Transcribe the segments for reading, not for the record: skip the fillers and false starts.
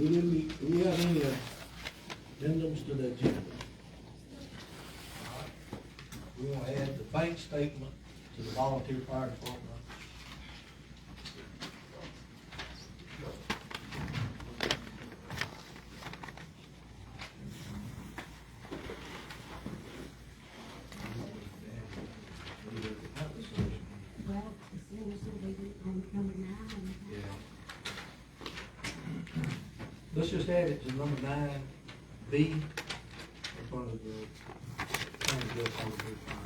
Do we have any addendums to the agenda? We want to add the bank statement to the volunteer fire department. Well, as soon as we get on number 9. Let's just add it to number 9B in front of the county jail volunteer fire.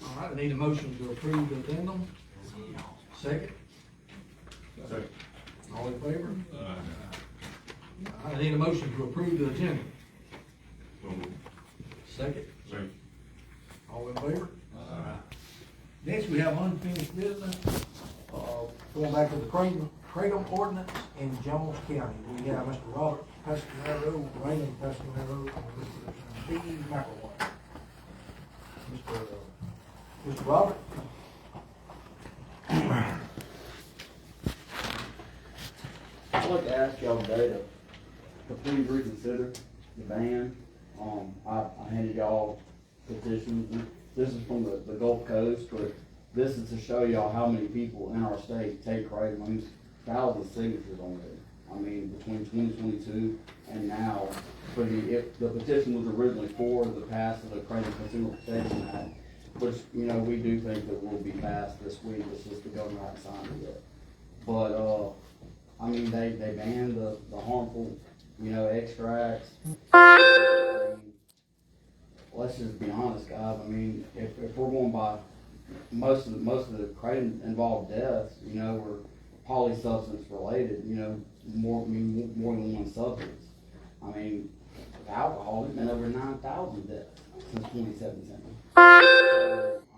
All right, I need a motion to approve the addendum. Second? Second. All in favor? I need a motion to approve the agenda. Second? Second. All in favor? Next, we have unfinished business, going back to the Kratom ordinance in Jones County. We have Mr. Robert Pasquinero, Raymond Pasquinero, and Mr. Steve McElroy. Mr. Robert? I'd like to ask y'all today to please reconsider the ban. I handed y'all petitions, and this is from the Gulf Coast, but this is to show y'all how many people in our state take Kratom. I mean, thousands of signatures on there. I mean, between 2022 and now, if the petition was originally for the pass of the Kratom Consumer Protection Act, which, you know, we do think that will be passed this week. It's just the governor hasn't signed it yet. But, I mean, they banned the harmful, you know, extracts. Let's just be honest, guys. I mean, if we're going by most of the Kratom involved deaths, you know, were polysubstance related, you know, more than one substance. I mean, with alcohol, there's been over 9,000 deaths since 2017. I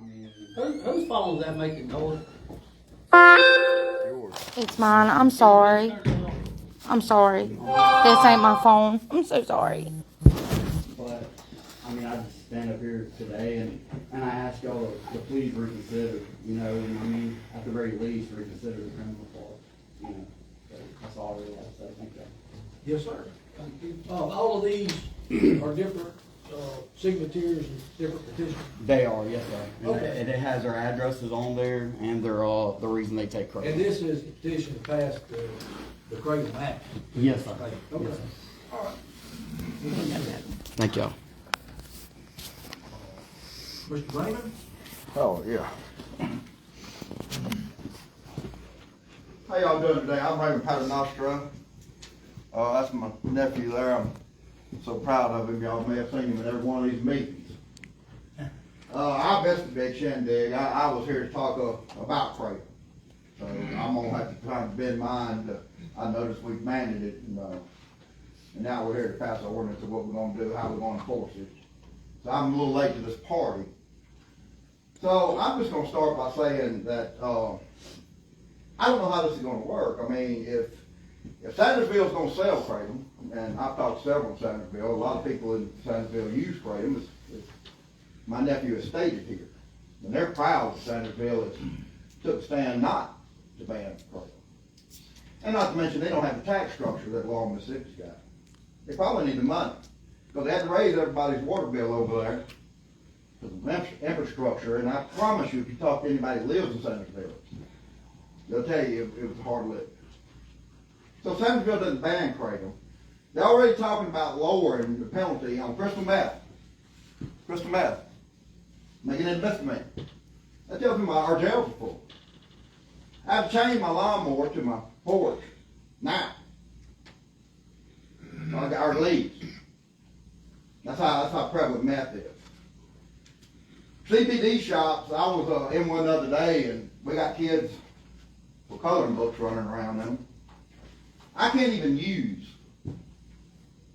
mean, Whose phone is that making noise? Yours. It's mine. I'm sorry. I'm sorry. This ain't my phone. I'm so sorry. but, I mean, I just stand up here today and I ask y'all to please reconsider, you know, and I mean, at the very least, reconsider the criminal part, you know. So that's all I really have to say. Thank you. Yes, sir. All of these are different signatures and different petitions. They are, yes, sir. And Okay. it has their addresses on there and their the reason they take credit. And this is the petition to pass the Kratom Act. Yes, sir. Okay. Yes, sir. All right. Thank y'all. Mr. Raymond? Oh, yeah. How y'all doing today? I'm Raymond Paternostra. That's my nephew there. I'm so proud of him. Y'all may have seen him at every one of these meetings. I missed a big shindig. I was here to talk about Kratom. So I'm going to have to try to bend mine. I noticed we've managed it, and now we're here to pass an ordinance of what we're going to do, how we're going to enforce it. So I'm a little late to this party. So I'm just going to start by saying that I don't know how this is going to work. I mean, if Sandersville is going to sell Kratom, and I've talked to several in Sandersville, a lot of people in Sandersville use Kratom, as my nephew has stated here. And they're proud that Sandersville has took a stand not to ban Kratom. And not to mention, they don't have the tax structure that Law Mississippi's got. They probably need the money, because they had to raise everybody's water bill over there for the infrastructure. And I promise you, if you talk to anybody who lives in Sandersville, they'll tell you it was a hard lick. So Sandersville doesn't ban Kratom. They're already talking about lowering the penalty on crystal meth. Crystal meth. Making it a misdemeanor. That tells me our jails are full. I have to chain my lawnmower to my porch now. I got our leaves. That's how prevalent meth is. CBD shops, I was in one the other day, and we got kids with coloring books running around them. I can't even use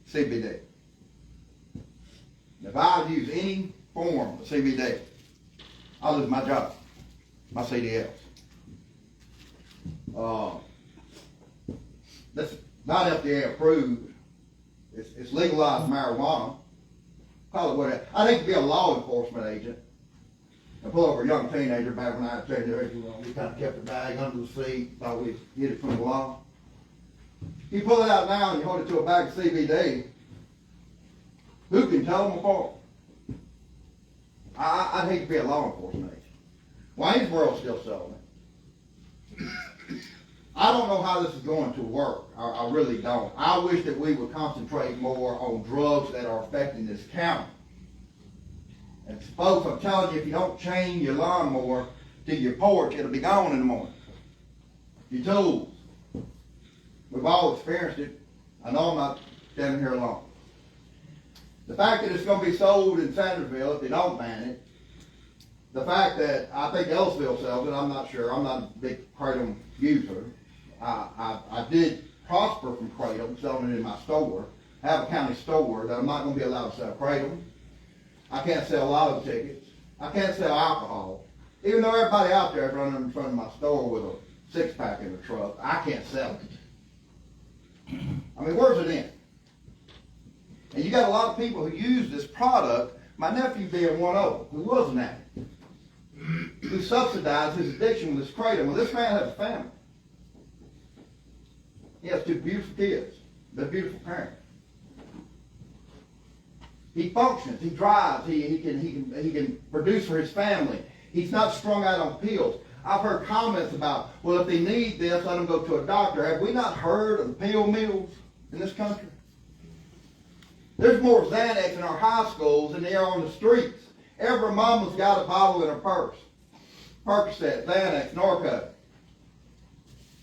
CBD. If I use any form of CBD, I'll lose my job, my CDLs. not FDA approved. It's legalized marijuana. Call it whatever. I think to be a law enforcement agent and pull over a young teenager back when I was a teenager, we kind of kept the bag under the seat, thought we'd get it from the law. You pull it out now and you hold it to a bag of CBD, who can tell them apart? I'd hate to be a law enforcement agent. Waynesboro's still selling it. I don't know how this is going to work. I really don't. I wish that we would concentrate more on drugs that are affecting this county. And folks, I'm telling you, if you don't chain your lawnmower to your porch, it'll be gone in the morning. Your tools. We've all experienced it. I know I'm not standing here alone. The fact that it's going to be sold in Sandersville if they don't ban it, the fact that I think Ellisville sells it, I'm not sure. I'm not a big Kratom user. I did prosper from Kratom, selling it in my store. I have a county store that I'm not going to be allowed to sell Kratom. I can't sell lotto tickets. I can't sell alcohol. Even though everybody out there is running in front of my store with a six-pack in the truck, I can't sell it. I mean, where's it in? And you got a lot of people who use this product, my nephew being one of them, who was an addict, who subsidized his addiction with this Kratom. Well, this man has a family. He has two beautiful kids. They're beautiful parents. He functions, he drives, he can produce for his family. He's not strung out on pills. I've heard comments about, well, if they need this, let them go to a doctor. Have we not heard of the pill mills in this country? There's more Xanax in our high schools than there are on the streets. Every mama's got a bottle in her purse. Percocet, Xanax, Norco.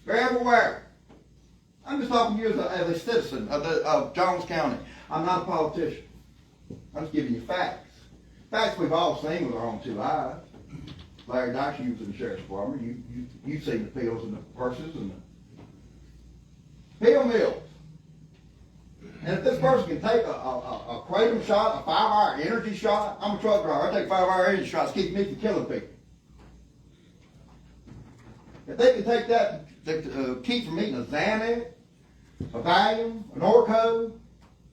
They're everywhere. I'm just talking to you as a citizen of Jones County. I'm not a politician. I'm just giving you facts. Facts we've all seen with our own two eyes. Larry Dyke, you was in the sheriff's department. You've seen the pills and the purses and the pill mills. And if this person can take a Kratom shot, a 5-hour energy shot, I'm a truck driver. I take 5-hour energy shots, keep me from killing people. If they can take that to keep from eating a Xanax, a Valium, an Orco,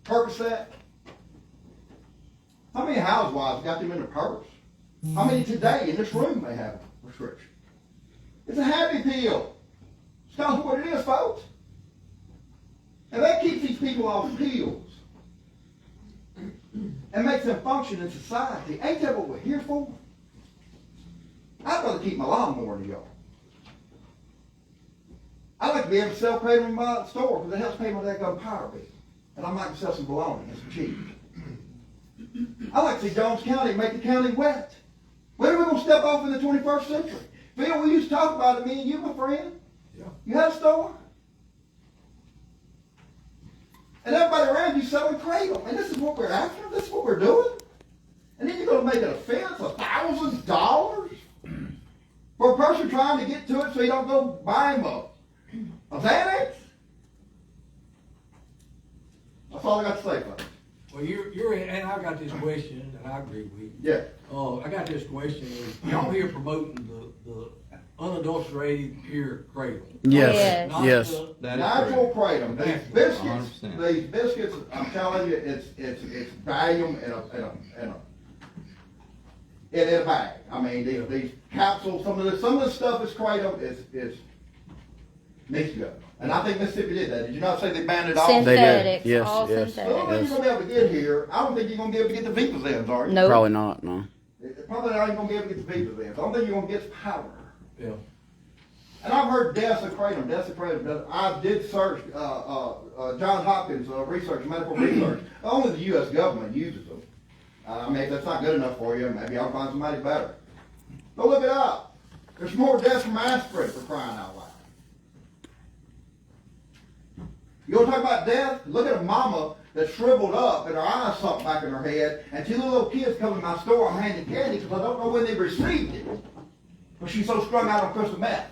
Percocet, how many housewives got them in their purse? How many today in this room may have a prescription? It's a happy pill. It's not what it is, folks. And that keeps these people off pills and makes them function in society. Ain't that what we're here for? I'd rather keep my lawnmower in the yard. I like to be able to sell Kratom in my store because it helps pay my daggone power bill. And I might sell some bologna and some cheese. I like to see Jones County make the county wet. When are we going to step off in the 21st century? Phil, we used to talk about it, me and you, my friend. Yeah. You had a store. And everybody around you selling Kratom. And this is what we're after? This is what we're doing? And then you're going to make it a fence, $1,000 for a person trying to get to it so you don't go buy him a Xanax? That's all I got to say, folks. Well, you're in, and I got this question, and I agree with you. Yeah. I got this question, is y'all here promoting the unadulterated pure Kratom? Yes. Not Yes. the- Natural Kratom. These biscuits, 100%. these biscuits, I'm telling you, it's Valium in a bag. I mean, these capsules, some of this stuff is Kratom, is needs to go. And I think Mississippi did that. Did you not say they banned it all? They did. Synthetics, Yes, all yes. The only thing synthetics. you're going to be able to get here, I don't think you're going to be able to get the Vipazens, are you? Nope. Probably not, no. Probably not even going to be able to get the Vipazens. The only thing you're going to get is powder. Yeah. And I've heard deaths of Kratom. I did search Johns Hopkins research, medical research. Only the U.S. government uses them. I mean, if that's not good enough for you, maybe I'll find somebody better. Go look it up. There's more deaths from aspirin, for crying out loud. You want to talk about death? Look at a mama that's shriveled up and her eyes sunk back in her head, and two little kids come to my store, I'm handing candy because I don't know when they received it. But she's so strung out on crystal meth.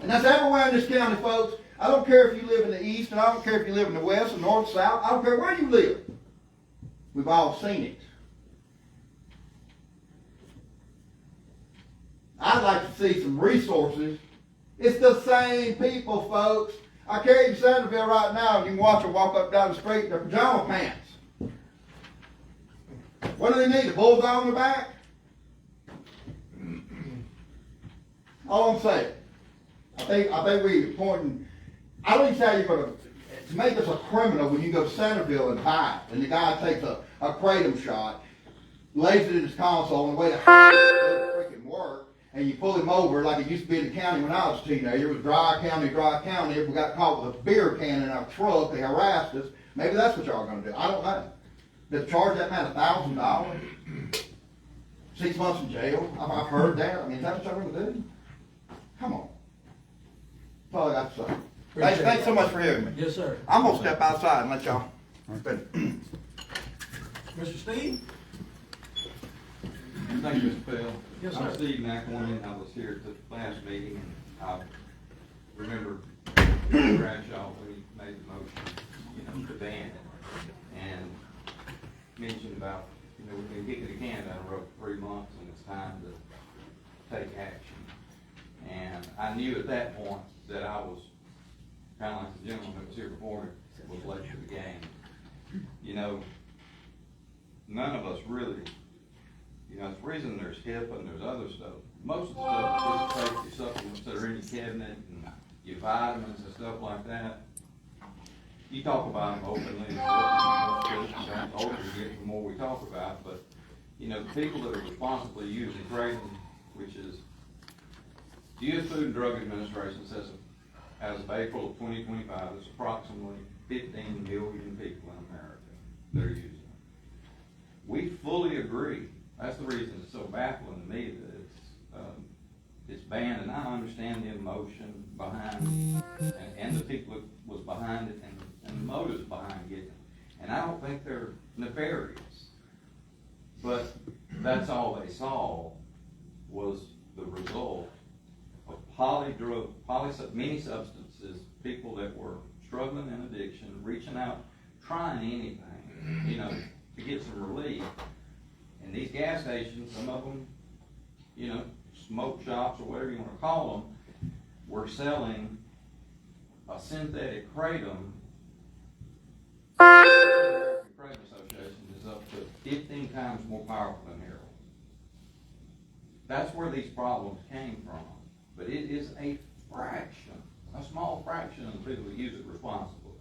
And that's everywhere in this county, folks. I don't care if you live in the east, and I don't care if you live in the west, the north, south. I don't care where you live. We've all seen it. I'd like to see some resources. It's the same people, folks. I carry you to Sandersville right now, and you can watch them walk up down the street in their pajama pants. What do they need? A bullseye on their back? All I'm saying. I think we pointing. I don't even say you're going to make us a criminal when you go to Centerville and buy it, and the guy takes a Kratom shot, lays it in his console on the way to freaking work, and you pull him over like it used to be in the county when I was a teenager. It was dry county. If we got caught with a beer can in our truck, they harassed us. Maybe that's what y'all are going to do. I don't know. To charge that man $1,000, 6 months in jail. I've heard that. I mean, is that what y'all going to do? Come on. That's all I got to say. Thanks so much for hearing me. Yes, sir. I'm gonna step outside and let y'all. Mr. Steve? Thank you, Mr. Pell. Yes, I'm sir. Steve McElwain. I was here at the last meeting, and I remember Mr. Bradshaw when he made the motion, to ban it, and mentioned about, we've been kicking the can down the road for 3 months, and it's time to take action. And I knew at that point that I was kind of like the gentleman that was here before me, was late to the game. None of us really, it's the reason there's HIPAA and there's other stuff. Most of the stuff, is safety supplements that are in your cabinet and your vitamins and stuff like that. You talk about them openly, and the older you get, the more we talk about, but, the people that are responsibly using Kratom, which is, the U.S. Food and Drug Administration says as of April of 2025, there's approximately 15 million people in America that are using it. We fully agree. That's the reason it's so baffling to me that it's banned, and I understand the emotion behind it, and the people that was behind it, and the motives behind getting it. And I don't think they're nefarious, but that's all they saw was the result of many substances, people that were struggling in addiction, reaching out, trying anything, to get some relief. And these gas stations, some of them, smoke shops or whatever you want to call them, were selling a synthetic kratom. The American Kratom Association is up to 15 times more powerful than heroin. That's where these problems came from. But it is a fraction, a small fraction of the people that use it responsibly.